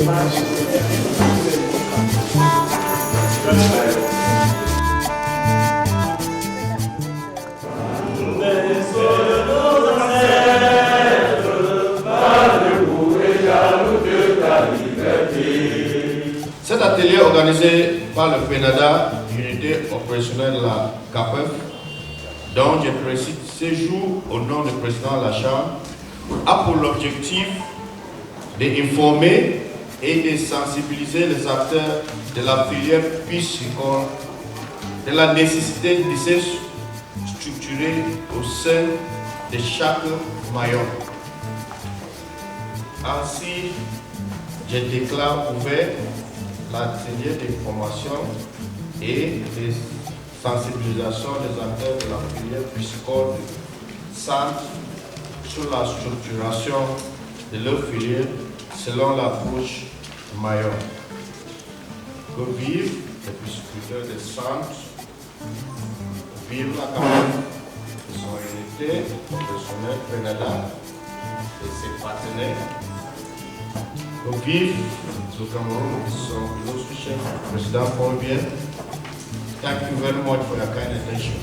Cet atelier organisé par le PENADA, unité opérationnelle de la CAPEF, dont je précise séjour au nom du président de la Chambre, a pour l'objectif d'informer et de sensibiliser les acteurs de la filière piscicole de la nécessité de se structurer au sein de chaque maillon. Ainsi, je déclare ouvert l'atelier d'information et de sensibilisation des acteurs de la filière piscicole du centre sur la structuration de leur filière selon l'approche maillon. Que vivent les pisciculteurs des centres, vive la campagne de son unité professionnelle PENADA et ses partenaires. Que vive le Cameroun et son chef, le président Paul Biya. Thank you very much for your kind attention.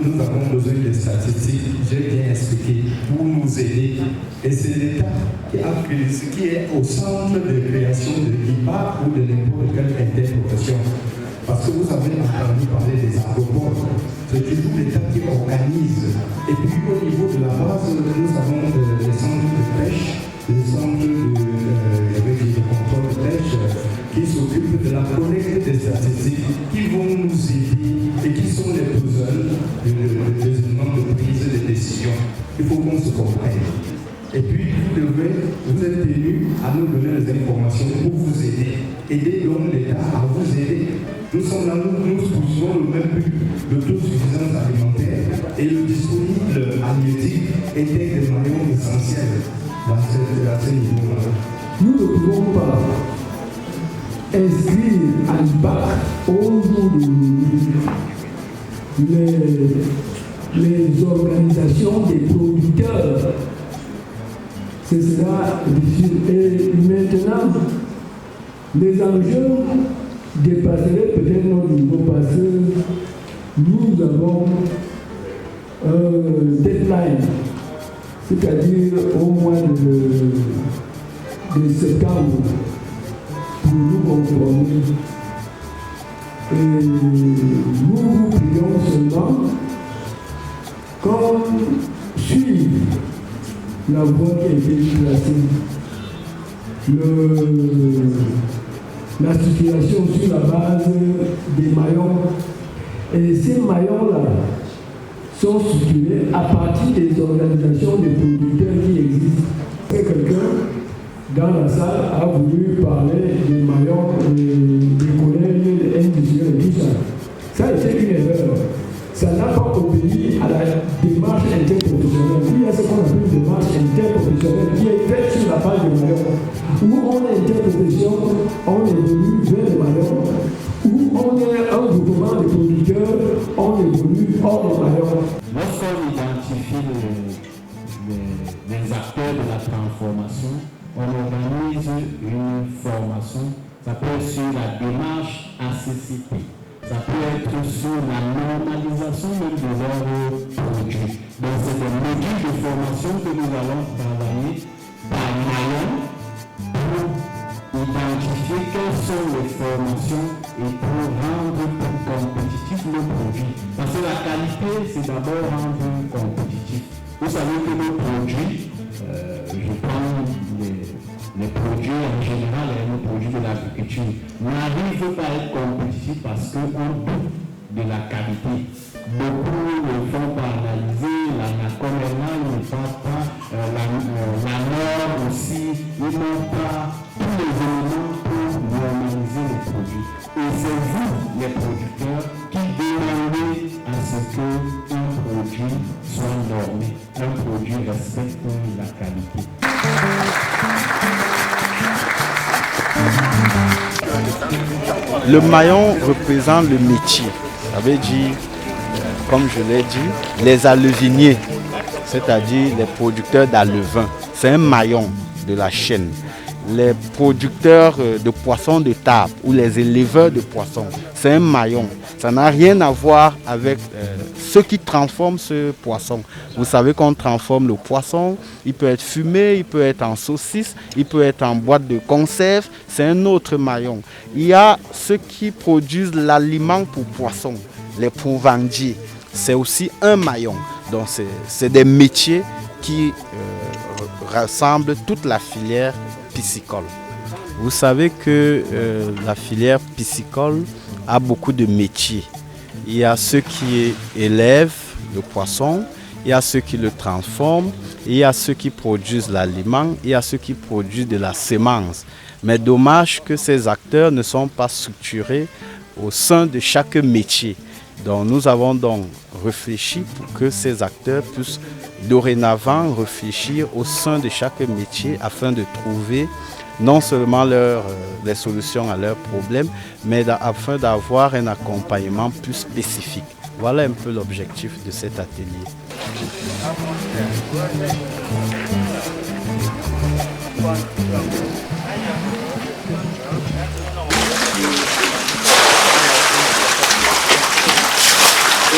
Nous avons besoin de statistiques, j'ai bien expliqué, pour nous aider. Et c'est l'État qui est au centre de création de l'IPA ou de n'importe quelle interprofession. Parce que vous avez entendu parler des agropoles. C'est toujours l'État qui organise. Et puis au niveau de la base, nous avons les centres de pêche, les centres de contrôle de pêche qui s'occupent de la collecte des statistiques, qui vont nous aider et qui sont les besoins des éléments de prise de décision. Il faut qu'on se comprenne. Et puis, vous êtes tenus à nous donner les informations pour vous aider. Aider donc l'État à vous aider. Nous sommes là, nous poursuivons le même but de l'autosuffisance alimentaire et le disponible halieutique était des maillons essentiels dans ce niveau-là. Nous ne pouvons pas inscrire à l'IPAC au jour les organisations des producteurs. Ce sera difficile. Et maintenant, les enjeux dépasseraient peut-être notre niveau parce que nous avons un deadline, c'est-à-dire au mois de septembre, pour nous conformer. Et nous vous prions seulement comme suivre la voie qui a été placée, la situation sur la base des maillons. Et ces maillons-là sont structurés à partir des organisations des producteurs qui existent. Quelqu'un dans la salle a voulu parler des maillons, des collèges, des industriels et tout ça. Ça a été une erreur. Ça n'a pas obéi à la démarche interprofessionnelle. Il y a ce qu'on appelle une démarche interprofessionnelle qui est faite sur la base des maillons. Où on est interprofession, on évolue vers les maillons. Où on est un groupement de producteurs, on évolue hors des maillons. Lorsqu'on identifie les acteurs de la transformation, on organise une formation. Ça peut être sur la démarche ACCP. Ça peut être sur la normalisation même de leurs produits. Donc c'est des modules de formation que nous allons travailler par maillon pour identifier quelles sont les formations et pour rendre plus compétitifs nos produits. Parce que la qualité, c'est d'abord rendre compétitif. Vous savez que nos produits, je prends les produits en général et nos produits de l'agriculture n'arrivent pas à être compétitifs parce qu'on doute de la qualité. Beaucoup ne font pas analyser, l'ANACOM est là, ils ne font pas, la norme aussi, ils n'ont pas tous les éléments pour normaliser les produits. Et c'est vous, les producteurs, qui demandez à ce qu'un produit soit normé, un produit respecte la qualité. Le maillon représente le métier. Ça veut dire, comme je l'ai dit, les aleviniers. c'est-à-dire les producteurs d'alevin. C'est un maillon de la chaîne. Les producteurs de poissons de table ou les éleveurs de poissons, c'est un maillon. Ça n'a rien à voir avec ceux qui transforment ce poisson. Vous savez qu'on transforme le poisson, il peut être fumé, il peut être en saucisse, il peut être en boîte de conserve, c'est un autre maillon. Il y a ceux qui produisent l'aliment pour poissons, les provendiers, c'est aussi un maillon. Donc c'est des métiers qui rassemblent toute la filière piscicole. Vous savez que la filière piscicole a beaucoup de métiers. Il y a ceux qui élèvent le poisson, il y a ceux qui le transforment, il y a ceux qui produisent l'aliment, il y a ceux qui produisent de la semence. Mais dommage que ces acteurs ne sont pas structurés au sein de chaque métier. Donc nous avons donc réfléchi pour que ces acteurs puissent dorénavant réfléchir au sein de chaque métier afin de trouver non seulement les solutions à leurs problèmes, mais afin d'avoir un accompagnement plus spécifique. Voilà un peu l'objectif de cet atelier.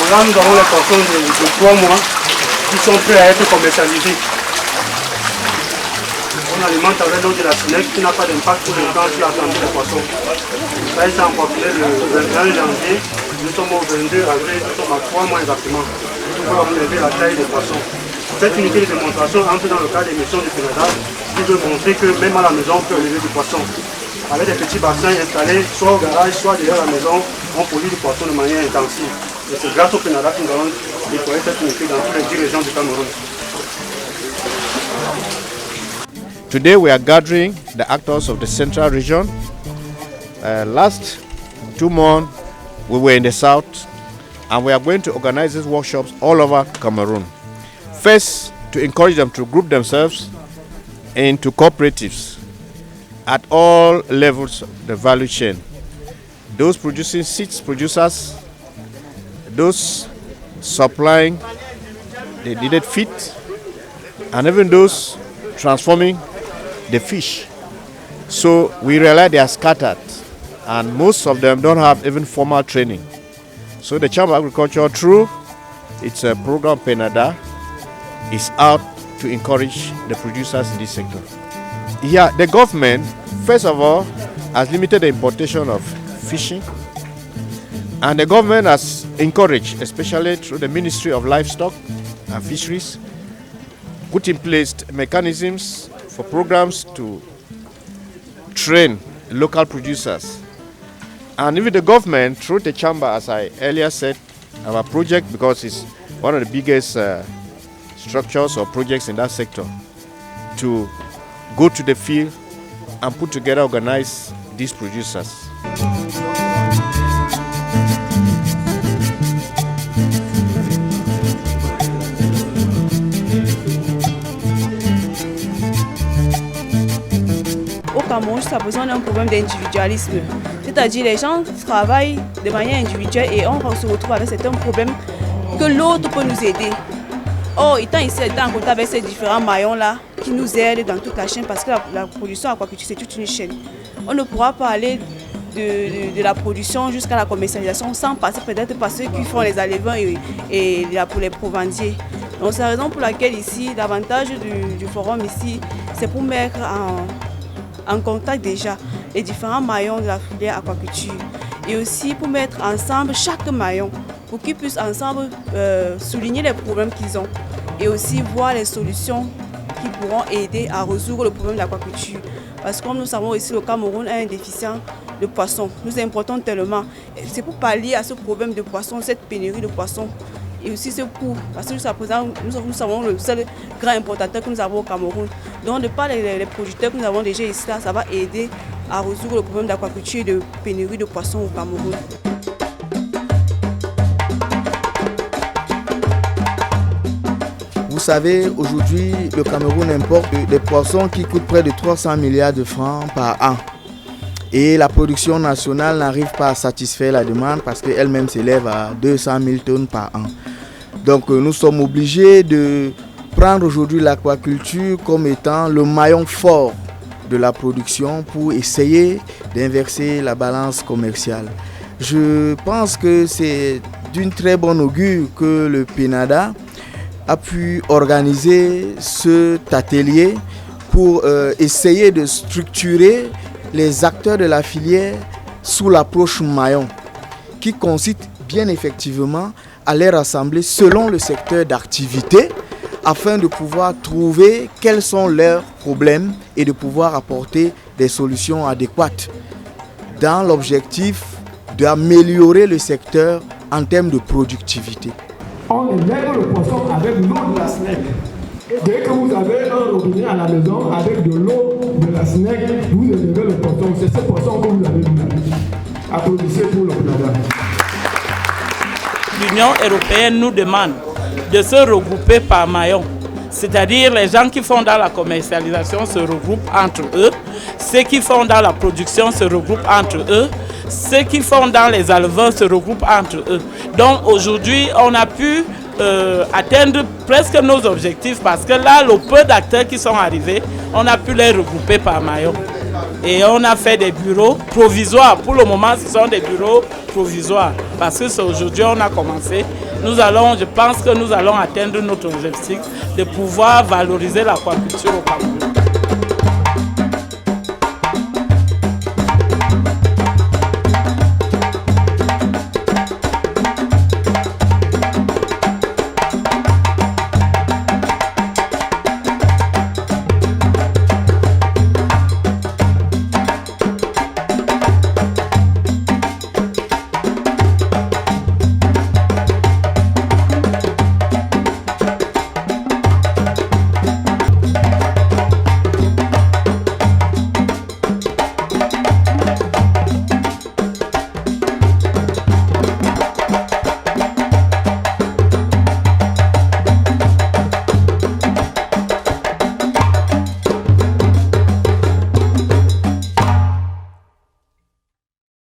Là, nous avons les poissons de 3 mois qui sont prêts à être commercialisés. On alimente avec l'eau de la Sénèque qui n'a pas d'impact pour le temps sur la santé des poissons. Ça a été emporté le 21 janvier, nous sommes au 22 avril, nous sommes à 3 mois exactement. Nous pouvons observer la taille des poissons. Cette unité de démonstration entre dans le cadre des missions du Canada qui veut montrer que même à la maison, on peut élever du poisson. Avec des petits bassins installés soit au garage, soit derrière la maison, on produit du poisson de manière intensive. Et c'est grâce au Canada que nous allons déployer cette unité dans toutes les 10 régions du Cameroun. Today we are gathering the actors of the central region. Last 2 months we were in the south, and we are going to organize these workshops all over Cameroon. First, to encourage them to group themselves into cooperatives at all levels of the value chain. Those producing seeds producers, those supplying the needed feed, and even those transforming the fish. So we realize they are scattered, and most of them don't have even formal training. So the Chamber of Agriculture, through its program PENADA, is out to encourage the producers in this sector. Yeah, the government, first of all, has limited the importation of fishing, and the government has encouraged, especially through the Ministry of Livestock and Fisheries, put in place mechanisms for programs to train local producers. And even the government, through the chamber, as I earlier said, our project, because it's one of the biggest structures or projects in that sector, to go to the field and put together, organize these producers. Au Cameroun, ça besoin d'un problème d'individualisme. C'est-à-dire les gens travaillent de manière individuelle et on se retrouve avec certains problèmes que l'autre peut nous aider. Or, étant ici en contact avec ces différents maillons-là qui nous aident dans toute la chaîne, parce que la production aquaculture, c'est toute une chaîne. On ne pourra pas aller de la production jusqu'à la commercialisation sans passer peut-être par ceux qui font les alevins et pour les provendiers. Donc c'est la raison pour laquelle ici, l'avantage du forum ici, c'est pour mettre en contact déjà les différents maillons de la filière aquaculture et aussi pour mettre ensemble chaque maillon pour qu'ils puissent ensemble souligner les problèmes qu'ils ont et aussi voir les solutions qui pourront aider à résoudre le problème de l'aquaculture. Parce que comme nous savons ici, le Cameroun a un déficient de poissons. Nous importons tellement. C'est pour pallier à ce problème de poissons, cette pénurie de poissons. Et aussi ce coût, parce que jusqu'à présent, nous savons le seul grand importateur que nous avons au Cameroun. Donc de par les producteurs que nous avons déjà ici, ça va aider à résoudre le problème d'aquaculture et de pénurie de poissons au Cameroun. Vous savez, aujourd'hui, le Cameroun importe des poissons qui coûtent près de 300 milliards de francs par an. Et la production nationale n'arrive pas à satisfaire la demande parce qu'elle-même s'élève à 200 000 tonnes par an. Donc nous sommes obligés de prendre aujourd'hui l'aquaculture comme étant le maillon fort de la production pour essayer d'inverser la balance commerciale. Je pense que c'est d'une très bonne augure que le PENADA a pu organiser cet atelier pour essayer de structurer les acteurs de la filière sous l'approche maillon, qui consiste bien effectivement à les rassembler selon le secteur d'activité afin de pouvoir trouver quels sont leurs problèmes et de pouvoir apporter des solutions adéquates dans l'objectif d'améliorer le secteur en termes de productivité. On élève le poisson avec l'eau de la SNEC. Dès que vous avez un robinet à la maison avec de l'eau de la SNEC, vous élevez le poisson. C'est ce poisson que vous avez vu. Applaudissez pour le PENADA. L'Union européenne nous demande de se regrouper par maillon. C'est-à-dire les gens qui font dans la commercialisation se regroupent entre eux, ceux qui font dans la production se regroupent entre eux, ceux qui font dans les éleveurs se regroupent entre eux. Donc aujourd'hui, on a pu atteindre presque nos objectifs parce que là, le peu d'acteurs qui sont arrivés, on a pu les regrouper par maillon. Et on a fait des bureaux provisoires. Pour le moment, ce sont des bureaux provisoires. Parce que c'est aujourd'hui on a commencé. Je pense que nous allons atteindre notre objectif de pouvoir valoriser l'aquaculture au Cameroun.